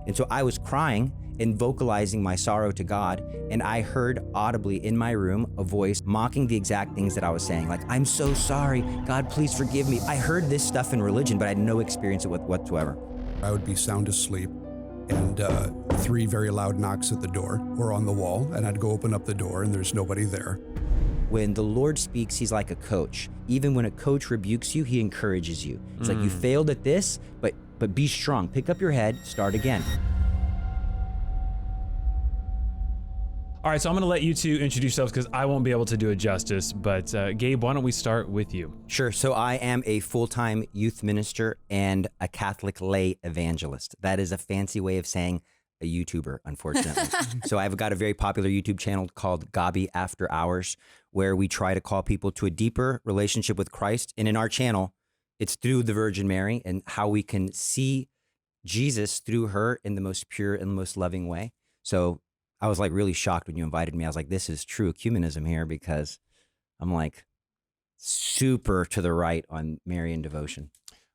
And so I was crying and vocalizing my sorrow to God. And I heard audibly in my room a voice mocking the exact things that I was saying. Like, I'm so sorry. God, please forgive me. I heard this stuff in religion, but I had no experience with it whatsoever. I would be sound asleep, and 3 very loud knocks at the door or on the wall, and I'd go open up the door and there's nobody there. When the Lord speaks, he's like a coach. Even when a coach rebukes you, he encourages you. It's like, you failed at this, but be strong. Pick up your head, start again. All right, so I'm going to let you two introduce yourselves because I won't be able to do it justice. But Gabe, why don't we start with you? Sure. So I am a full-time youth minister and a Catholic lay evangelist. That is a fancy way of saying a YouTuber, unfortunately. So I've got a very popular YouTube channel called Gabi After Hours, where we try to call people to a deeper relationship with Christ. And in our channel, it's through the Virgin Mary and how we can see Jesus through her in the most pure and the most loving way. So I was like really shocked when you invited me. I was like, this is true ecumenism here, because I'm like super to the right on Marian devotion.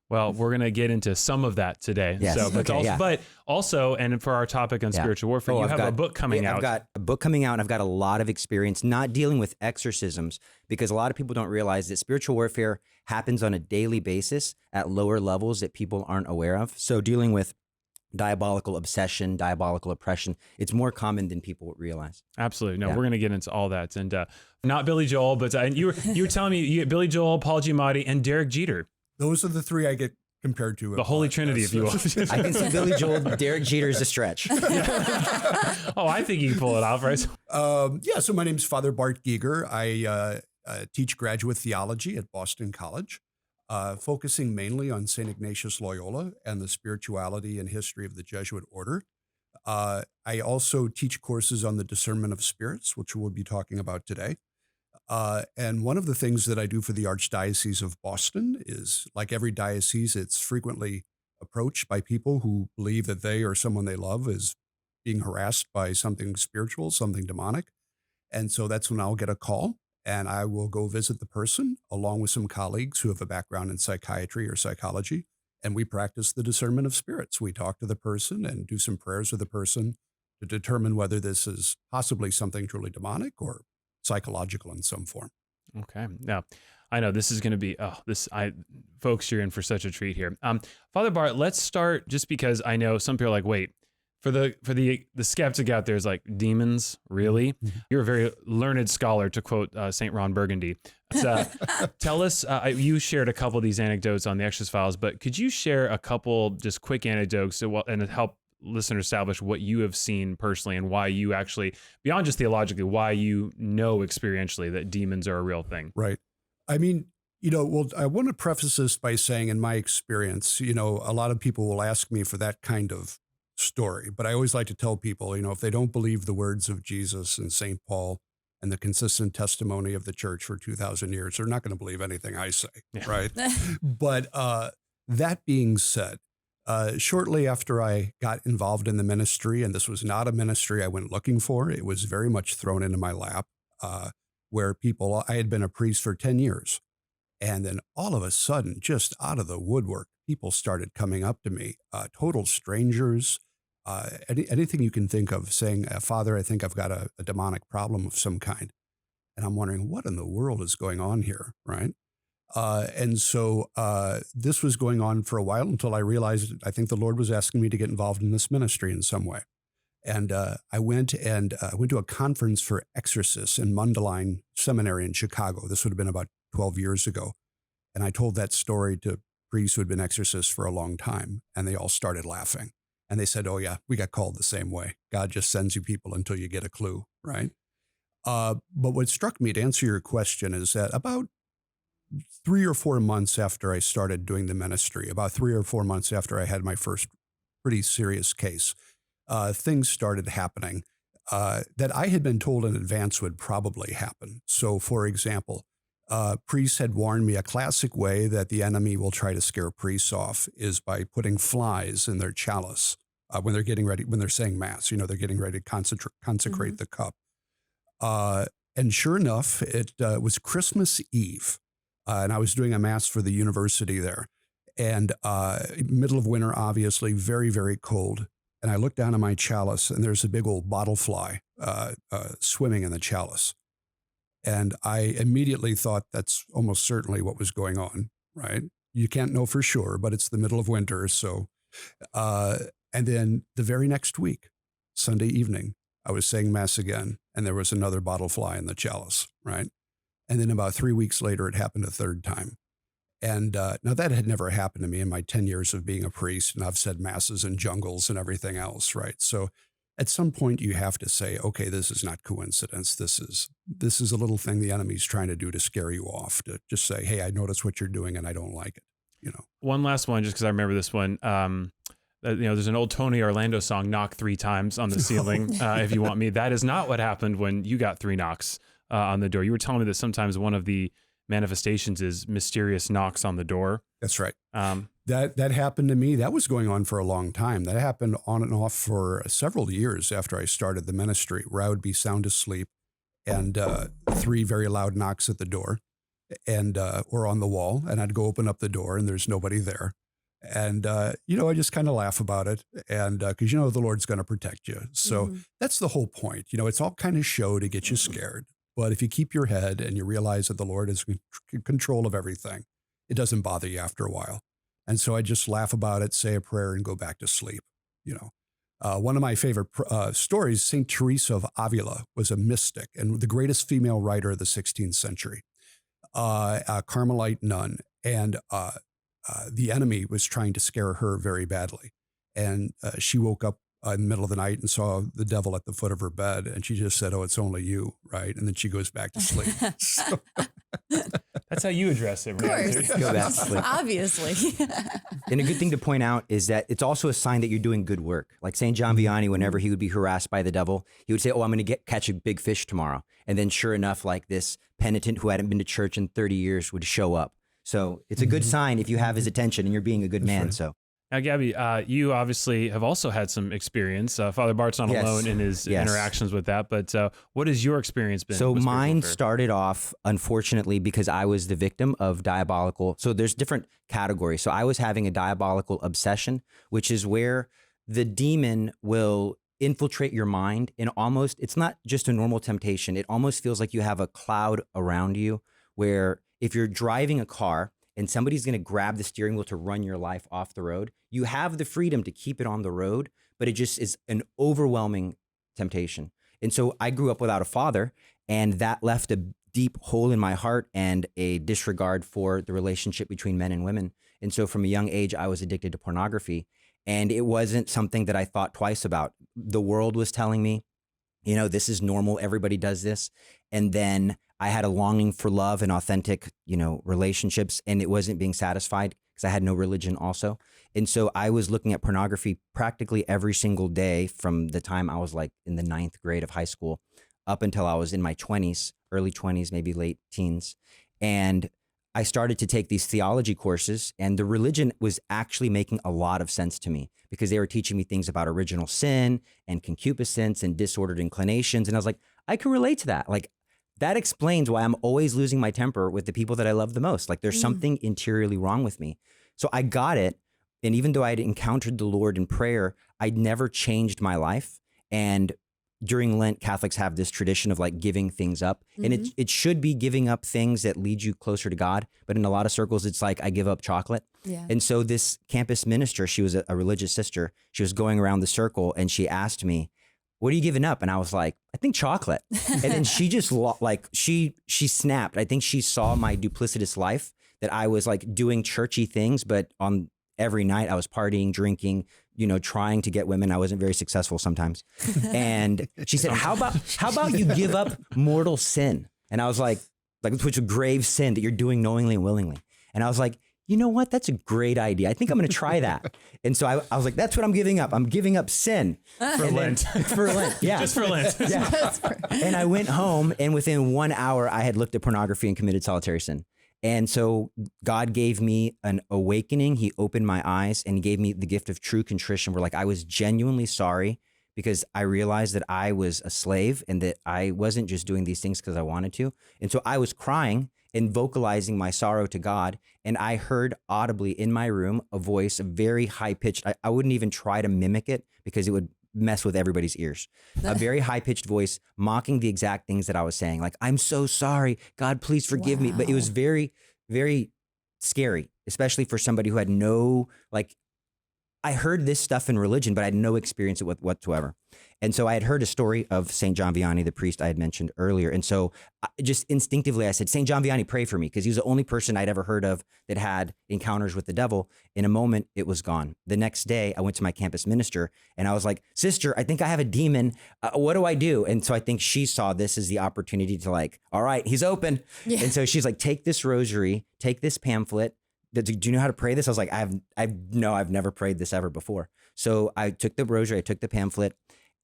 Well, we're going to get into some of that today. Yes. So, but also, and for our topic on spiritual warfare, you have a book coming out. I've got a book coming out, and I've got a lot of experience not dealing with exorcisms, because a lot of people don't realize that spiritual warfare happens on a daily basis at lower levels that people aren't aware of. So dealing with diabolical obsession, diabolical oppression, it's more common than people realize. Absolutely. No, we're going to get into all that. And not Billy Joel, but you were telling me you get Billy Joel, Paul Giamatti, and Derek Jeter. Those are the 3 I get compared to. The Holy Trinity, if you will. I can see Billy Joel, Derek Jeter is a stretch. Oh, I think you can pull it off, right? So my name's Father Bart Giger. I teach graduate theology at Boston College, focusing mainly on St. Ignatius Loyola and the spirituality and history of the Jesuit order. I also teach courses on the discernment of spirits, which we'll be talking about today. And one of the things that I do for the Archdiocese of Boston is, like every diocese, it's frequently approached by people who believe that they or someone they love is being harassed by something spiritual, something demonic. And so that's when I'll get a call, and I will go visit the person along with some colleagues who have a background in psychiatry or psychology. And we practice the discernment of spirits. We talk to the person and do some prayers with the person to determine whether this is possibly something truly demonic or psychological in some form. Okay. Now, I know this is going to be, folks, you're in for such a treat here. Father Bart, let's start, just because I know some people are like, wait, for the skeptic out there is like, demons, really? Mm-hmm. You're a very learned scholar, to quote St. Ron Burgundy. Tell us, you shared a couple of these anecdotes on the Exorcist Files, but could you share a couple just quick anecdotes and help listeners establish what you have seen personally and why you actually, beyond just theologically, why you know experientially that demons are a real thing? Right. I mean, I want to preface this by saying, in my experience, a lot of people will ask me for that kind of story, but I always like to tell people, if they don't believe the words of Jesus and St. Paul and the consistent testimony of the church for 2,000 years, they're not going to believe anything I say, right? But that being said, shortly after I got involved in the ministry, and this was not a ministry I went looking for, it was very much thrown into my lap, where I had been a priest for 10 years. And then all of a sudden, just out of the woodwork, people started coming up to me, total strangers, anything you can think of, saying, Father, I think I've got a demonic problem of some kind. And I'm wondering, what in the world is going on here, right? And so this was going on for a while until I realized I think the Lord was asking me to get involved in this ministry in some way. And I went to a conference for exorcists in Mundelein Seminary in Chicago. This would have been about 12 years ago. And I told that story to priests who had been exorcists for a long time, and they all started laughing. And they said, oh yeah, we got called the same way. God just sends you people until you get a clue, right? But what struck me, to answer your question, is that about 3 or 4 months after I started doing the ministry, about 3 or 4 months after I had my first pretty serious case, things started happening that I had been told in advance would probably happen. So, for example, priests had warned me a classic way that the enemy will try to scare priests off is by putting flies in their chalice when they're getting ready, when they're saying mass, they're getting ready to consecrate the cup. And sure enough, it was Christmas Eve. And I was doing a mass for the university there. And middle of winter, obviously, very, very cold. and I look down at my chalice, and there's a big old bottle fly swimming in the chalice. And I immediately thought that's almost certainly what was going on, right? You can't know for sure, but it's the middle of winter. So, and then the very next week, Sunday evening, I was saying Mass again, and there was another bottle fly in the chalice, right? And then about 3 weeks later, it happened a third time. And now that had never happened to me in my 10 years of being a priest, and I've said Masses in jungles and everything else, right? So at some point you have to say, okay, this is not coincidence. This is a little thing the enemy's trying to do to scare you off, to just say, hey, I notice what you're doing and I don't like it, you know. One last one, just because I remember this one. There's an old Tony Orlando song, "Knock 3 times on the ceiling." If you want me, that is not what happened when you got 3 knocks on the door. You were telling me that sometimes one of the manifestations is mysterious knocks on the door. That's right. That happened to me. That was going on for a long time. That happened on and off for several years after I started the ministry, where I would be sound asleep and 3 very loud knocks at the door and or on the wall, and I'd go open up the door and there's nobody there. And, I just kind of laugh about it. And because, the Lord's going to protect you. So that's the whole point. It's all kind of show to get you scared. But if you keep your head and you realize that the Lord is in control of everything, it doesn't bother you after a while. And so I just laugh about it, say a prayer, and go back to sleep. One of my favorite stories, St. Teresa of Avila was a mystic and the greatest female writer of the 16th century, a Carmelite nun. And the enemy was trying to scare her very badly. And she woke up in the middle of the night and saw the devil at the foot of her bed. And she just said, "Oh, it's only you," right? And then she goes back to sleep. That's how you address it, right? Of course. Go back to sleep. Obviously. And a good thing to point out is that it's also a sign that you're doing good work. Like St. John Vianney, whenever he would be harassed by the devil, he would say, "Oh, I'm going to catch a big fish tomorrow." And then sure enough, like this penitent who hadn't been to church in 30 years would show up. So it's a good sign if you have his attention and you're being a good man. Right. So Now, Gabby, you obviously have also had some experience. Father Bart's not alone in his interactions with that, but what has your experience been? So mine started off, unfortunately, because I was the victim of diabolical. So there's different categories. So I was having a diabolical obsession, which is where the demon will infiltrate your mind and almost, it's not just a normal temptation. It almost feels like you have a cloud around you where if you're driving a car and somebody's going to grab the steering wheel to run your life off the road, you have the freedom to keep it on the road, but it just is an overwhelming temptation. And so I grew up without a father, and that left a deep hole in my heart and a disregard for the relationship between men and women. And so from a young age, I was addicted to pornography, and it wasn't something that I thought twice about. The world was telling me, this is normal. Everybody does this. And then I had a longing for love and authentic, relationships, and it wasn't being satisfied because I had no religion also. And so I was looking at pornography practically every single day from the time I was like in the 9th grade of high school up until I was in my 20s, early 20s, maybe late teens. And I started to take these theology courses, and the religion was actually making a lot of sense to me because they were teaching me things about original sin and concupiscence and disordered inclinations. And I was like, I can relate to that. Like, that explains why I'm always losing my temper with the people that I love the most. Like there's something interiorly wrong with me. So I got it. And even though I'd encountered the Lord in prayer, I'd never changed my life. And during Lent, Catholics have this tradition of like giving things up. And it should be giving up things that lead you closer to God. But in a lot of circles, it's like, I give up chocolate. Yeah. And so this campus minister, she was a religious sister. She was going around the circle and she asked me, "What are you giving up?" And I was like, "I think chocolate." And then she just she snapped. I think she saw my duplicitous life, that I was like doing churchy things, but on every night I was partying, drinking, trying to get women. I wasn't very successful sometimes. And she said, how about you give up mortal sin? And I was like, which a grave sin that you're doing knowingly and willingly. And I was like, you know what? That's a great idea. I think I'm going to try that. And so I was like, that's what I'm giving up. I'm giving up sin. For Lent. For Lent. Yeah. Just for Lent. Yeah. And I went home, and within 1 hour, I had looked at pornography and committed solitary sin. And so God gave me an awakening. He opened my eyes and gave me the gift of true contrition, where like I was genuinely sorry because I realized that I was a slave and that I wasn't just doing these things because I wanted to. And so I was crying and vocalizing my sorrow to God. And I heard audibly in my room a voice, a very high pitched, I wouldn't even try to mimic it because it would mess with everybody's ears. A very high pitched voice mocking the exact things that I was saying. Like, I'm so sorry. God, please forgive me. But it was very, very scary, especially for somebody who had no, like, I heard this stuff in religion, but I had no experience with whatsoever. And so I had heard a story of St. John Vianney, the priest I had mentioned earlier. And so just instinctively, I said, St. John Vianney, pray for me, because he was the only person I'd ever heard of that had encounters with the devil. In a moment, it was gone. The next day, I went to my campus minister and I was like, sister, I think I have a demon. What do I do? And so I think she saw this as the opportunity to like, all right, he's open. Yeah. And so she's like, take this rosary, take this pamphlet. Do you know how to pray this? I was like, I've never prayed this ever before. So I took the rosary, I took the pamphlet,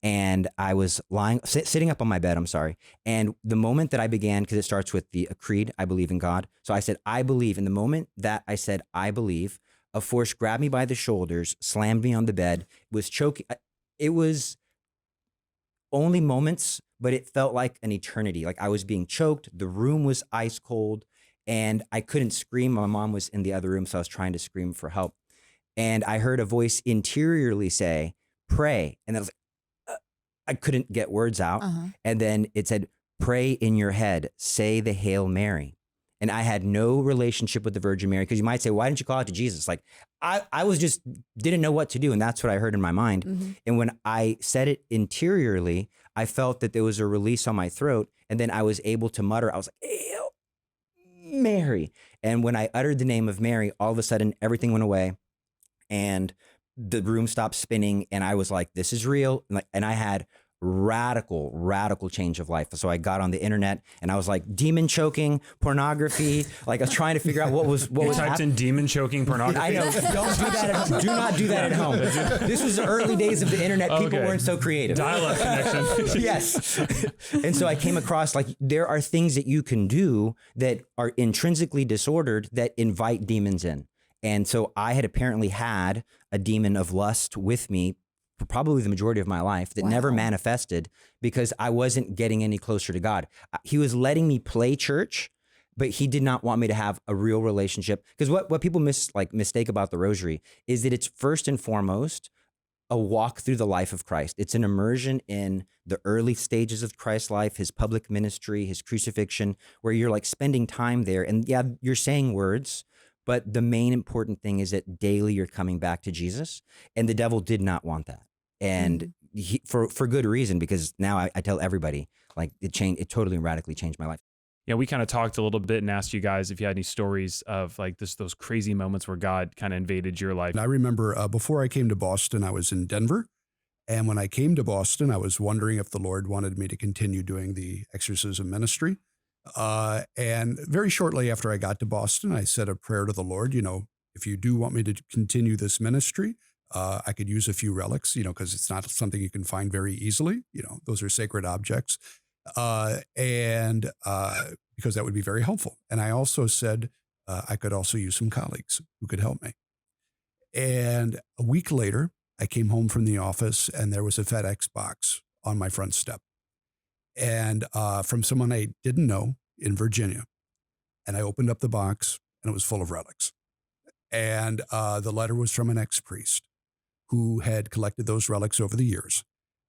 and I was sitting up on my bed, I'm sorry. And the moment that I began, because it starts with the creed, I believe in God. So I said, I believe. In the moment that I said, I believe, a force grabbed me by the shoulders, slammed me on the bed, was choking. It was only moments, but it felt like an eternity. Like I was being choked. The room was ice cold and I couldn't scream. My mom was in the other room, so I was trying to scream for help. And I heard a voice interiorly say, pray. And I was like, I couldn't get words out. And then it said, pray in your head, say the Hail Mary. And I had no relationship with the Virgin Mary, because you might say, why didn't you call out to Jesus? Like I was just didn't know what to do. And that's what I heard in my mind. And when I said it interiorly, I felt that there was a release on my throat. And then I was able to mutter, I was like, Hail Mary. And when I uttered the name of Mary, all of a sudden everything went away and the room stopped spinning. And I was like, this is real. And I had radical change of life. So I got on the internet and I was like, demon choking, pornography. Like I was trying to figure out what was typed in demon choking pornography. I know. Don't do that. Do not do that at home. This was the early days of the internet. People weren't so creative. Dial-up connection. Yes. And so I came across like there are things that you can do that are intrinsically disordered that invite demons in. And so I had apparently had a demon of lust with me for probably the majority of my life that never manifested because I wasn't getting any closer to God. He was letting me play church, but he did not want me to have a real relationship. Because what people mistake about the rosary is that it's first and foremost a walk through the life of Christ. It's an immersion in the early stages of Christ's life, his public ministry, his crucifixion, where you're like spending time there. And yeah, you're saying words, but the main important thing is that daily you're coming back to Jesus. And the devil did not want that. And he, for good reason, because now I tell everybody, like it totally and radically changed my life. Yeah, we kind of talked a little bit and asked you guys if you had any stories of like those crazy moments where God kind of invaded your life. And I remember before I came to Boston, I was in Denver. And when I came to Boston, I was wondering if the Lord wanted me to continue doing the exorcism ministry. And very shortly after I got to Boston, I said a prayer to the Lord, if you do want me to continue this ministry, I could use a few relics, because it's not something you can find very easily. Those are sacred objects. And because that would be very helpful. And I also said I could also use some colleagues who could help me. And a week later, I came home from the office and there was a FedEx box on my front step. And from someone I didn't know in Virginia. And I opened up the box and it was full of relics. And the letter was from an ex-priest who had collected those relics over the years.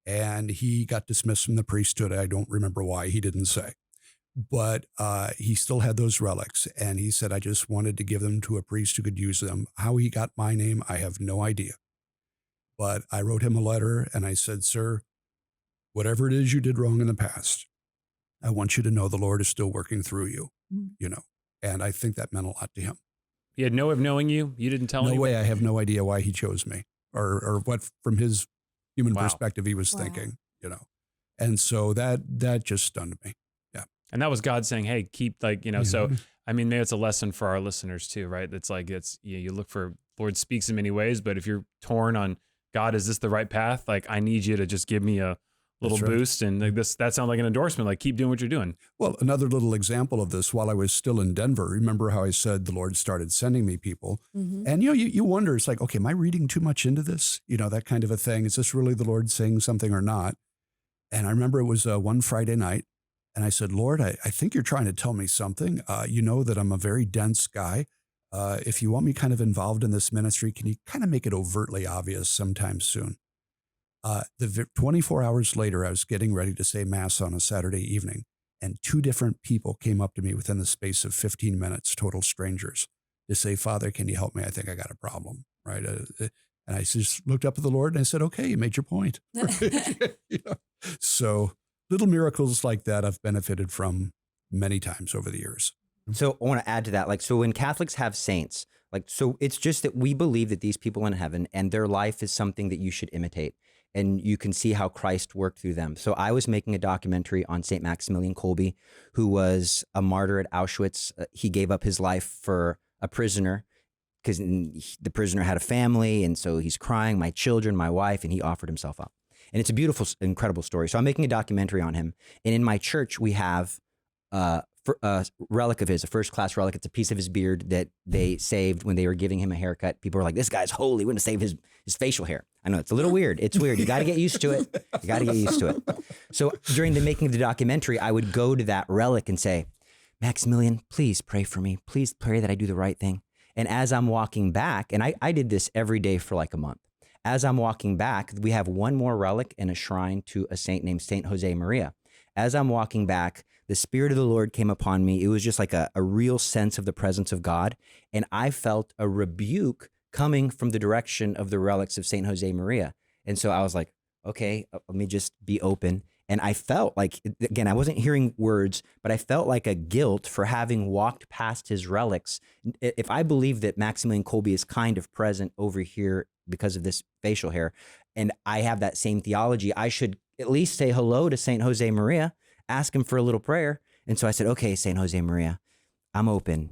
And he got dismissed from the priesthood. I don't remember why, he didn't say. But he still had those relics. And he said, I just wanted to give them to a priest who could use them. How he got my name, I have no idea. But I wrote him a letter and I said, sir, whatever it is you did wrong in the past, I want you to know the Lord is still working through you, And I think that meant a lot to him. He had no way of knowing you? You didn't tell him? No way. I have no idea why he chose me or what from his human perspective he was thinking, And so that just stunned me. Yeah. And that was God saying, hey, keep so, I mean, maybe it's a lesson for our listeners too, right? It's like, you look for, Lord speaks in many ways, but if you're torn on God, is this the right path? Like, I need you to just give me a little boost. And that sounds like an endorsement, like keep doing what you're doing. Well, another little example of this, while I was still in Denver, remember how I said the Lord started sending me people? And, you wonder, it's like, okay, am I reading too much into this? That kind of a thing. Is this really the Lord saying something or not? And I remember it was one Friday night And I said, Lord, I think you're trying to tell me something. You know that I'm a very dense guy. If you want me kind of involved in this ministry, can you kind of make it overtly obvious sometime soon? 24 hours later, I was getting ready to say Mass on a Saturday evening, and two different people came up to me within the space of 15 minutes, total strangers, to say, Father, can you help me? I think I got a problem, right? And I just looked up at the Lord and I said, okay, you made your point. You know? So little miracles like that I've benefited from many times over the years. So I want to add to that. Like, so when Catholics have saints, like, so it's just that we believe that these people in heaven and their life is something that you should imitate. And you can see how Christ worked through them. So I was making a documentary on St. Maximilian Kolbe, who was a martyr at Auschwitz. He gave up his life for a prisoner because the prisoner had a family. And so he's crying, my children, my wife, and he offered himself up. And it's a beautiful, incredible story. So I'm making a documentary on him. And in my church, we have a relic of his, a first-class relic. It's a piece of his beard that they saved when they were giving him a haircut. People were like, this guy's holy. We're going to save his facial hair. I know it's a little weird. It's weird. You got to get used to it. You got to get used to it. So during the making of the documentary, I would go to that relic and say, Maximilian, please pray for me. Please pray that I do the right thing. And as I'm walking back, and I did this every day for like a month. As I'm walking back, we have one more relic and a shrine to a saint named Saint Jose Maria. As I'm walking back, the Spirit of the Lord came upon me. It was just like a real sense of the presence of God. And I felt a rebuke coming from the direction of the relics of Saint Jose Maria. And so I was like, okay, let me just be open. And I felt like, again, I wasn't hearing words, but I felt like a guilt for having walked past his relics. If I believe that Maximilian Kolbe is kind of present over here because of this facial hair, and I have that same theology, I should at least say hello to Saint Jose Maria, ask him for a little prayer. And so I said, okay, Saint Jose Maria, I'm open.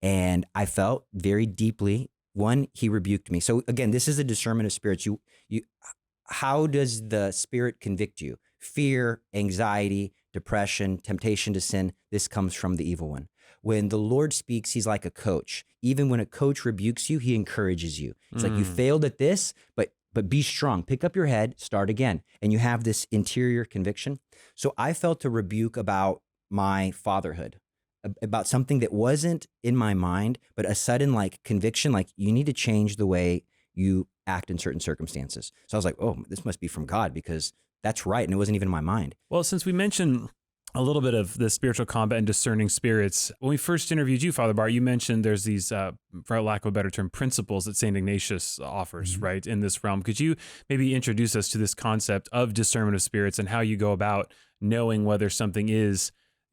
And I felt very deeply, one, he rebuked me. So again, this is a discernment of spirits. How does the Spirit convict you? Fear, anxiety, depression, temptation to sin. This comes from the evil one. When the Lord speaks, he's like a coach. Even when a coach rebukes you, he encourages you. It's like, you failed at this, but be strong. Pick up your head, start again. And you have this interior conviction. So I felt a rebuke about my fatherhood, about something that wasn't in my mind, but a sudden like conviction, like you need to change the way you act in certain circumstances. So I was like, oh, this must be from God because that's right. And it wasn't even in my mind. Well, since we mentioned a little bit of the spiritual combat and discerning spirits, when we first interviewed you, Father Bart, you mentioned there's these, for lack of a better term, principles that St. Ignatius offers, right, in this realm. Could you maybe introduce us to this concept of discernment of spirits and how you go about knowing whether something is,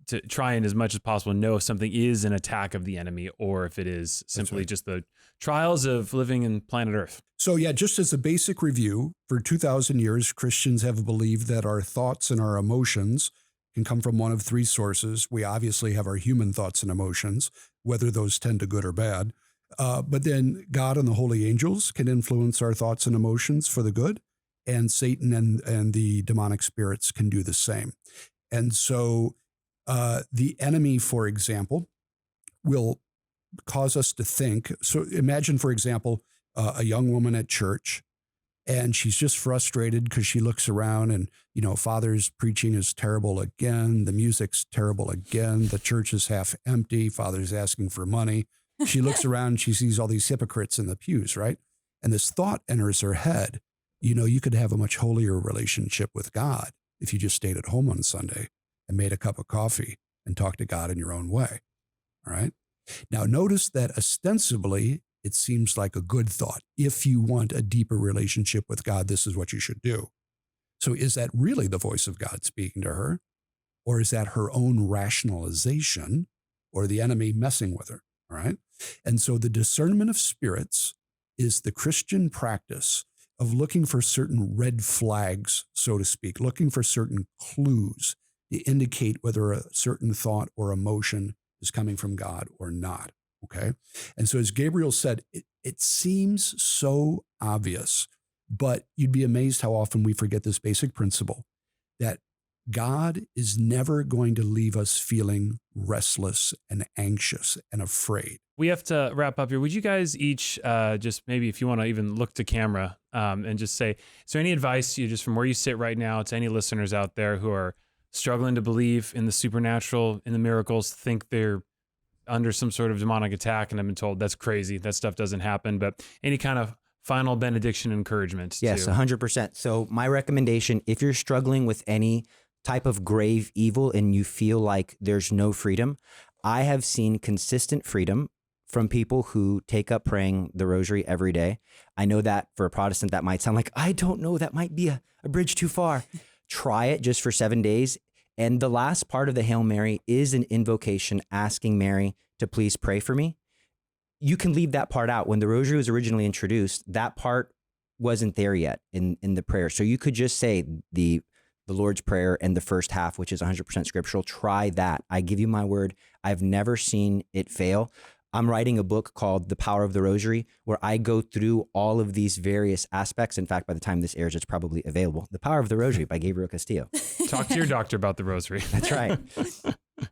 to try and as much as possible know if something is an attack of the enemy or if it is simply just the trials of living in planet Earth? So yeah, just as a basic review, for 2,000 years, Christians have believed that our thoughts and our emotions can come from one of three sources. We obviously have our human thoughts and emotions, whether those tend to good or bad. But then God and the holy angels can influence our thoughts and emotions for the good, and Satan and the demonic spirits can do the same. And so the enemy, for example, will cause us to think. So imagine, for example, a young woman at church, and she's just frustrated because she looks around and, Father's preaching is terrible again. The music's terrible again. The church is half empty. Father's asking for money. She looks around and she sees all these hypocrites in the pews, right? And this thought enters her head. You could have a much holier relationship with God if you just stayed at home on Sunday and made a cup of coffee and talked to God in your own way, all right? Now, notice that ostensibly, it seems like a good thought. If you want a deeper relationship with God, this is what you should do. So is that really the voice of God speaking to her? Or is that her own rationalization or the enemy messing with her? All right. And so the discernment of spirits is the Christian practice of looking for certain red flags, so to speak, looking for certain clues to indicate whether a certain thought or emotion is coming from God or not. Okay. And so as Gabriel said, it seems so obvious, but you'd be amazed how often we forget this basic principle that God is never going to leave us feeling restless and anxious and afraid. We have to wrap up here. Would you guys each just maybe, if you want to even look to camera and just say, is there any advice you just from where you sit right now to any listeners out there who are struggling to believe in the supernatural, in the miracles, think they're under some sort of demonic attack, and I've been told that's crazy. That stuff doesn't happen. But any kind of final benediction encouragement? Yes, 100%. So my recommendation, if you're struggling with any type of grave evil and you feel like there's no freedom, I have seen consistent freedom from people who take up praying the rosary every day. I know that for a Protestant, that might sound like, I don't know, that might be a bridge too far. Try it just for 7 days. And the last part of the Hail Mary is an invocation asking Mary to please pray for me. You can leave that part out. When the rosary was originally introduced, that part wasn't there yet in the prayer. So you could just say the Lord's Prayer and the first half, which is 100% scriptural. Try that. I give you my word. I've never seen it fail. I'm writing a book called The Power of the Rosary, where I go through all of these various aspects. In fact, by the time this airs, it's probably available. The Power of the Rosary by Gabriel Castillo. Talk to your doctor about the rosary. That's right.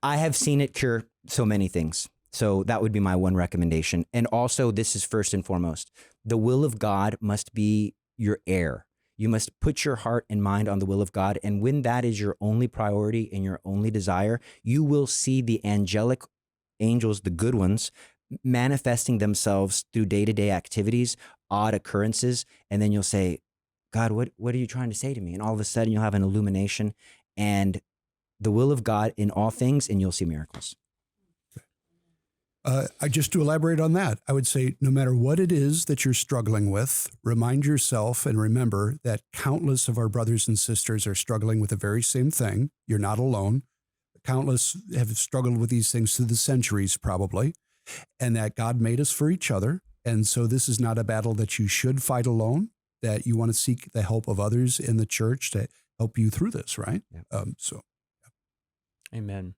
I have seen it cure so many things. So that would be my one recommendation. And also, this is first and foremost, the will of God must be your air. You must put your heart and mind on the will of God. And when that is your only priority and your only desire, you will see the angelic angels, the good ones, manifesting themselves through day-to-day activities, odd occurrences. And then you'll say, God, what are you trying to say to me? And all of a sudden you'll have an illumination and the will of God in all things, and you'll see miracles. Just to elaborate on that, I would say no matter what it is that you're struggling with, remind yourself and remember that countless of our brothers and sisters are struggling with the very same thing. You're not alone. Countless have struggled with these things through the centuries, probably, and that God made us for each other. And so this is not a battle that you should fight alone, that you want to seek the help of others in the church to help you through this, right? Yeah. Amen.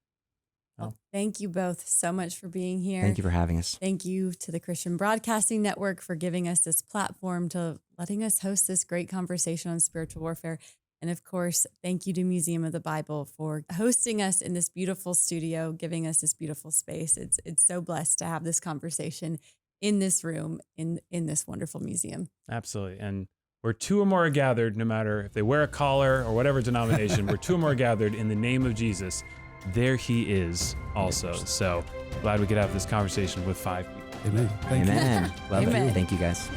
Well, thank you both so much for being here. Thank you for having us. Thank you to the Christian Broadcasting Network for giving us this platform, to letting us host this great conversation on spiritual warfare. And of course, thank you to Museum of the Bible for hosting us in this beautiful studio, giving us this beautiful space. It's so blessed to have this conversation in this room, in this wonderful museum. Absolutely. And where two or more are gathered, no matter if they wear a collar or whatever denomination, where two or more are gathered in the name of Jesus, there he is also. So glad we could have this conversation with 5 people. Amen. Thank you. Amen. Love Amen. it. Thank you guys.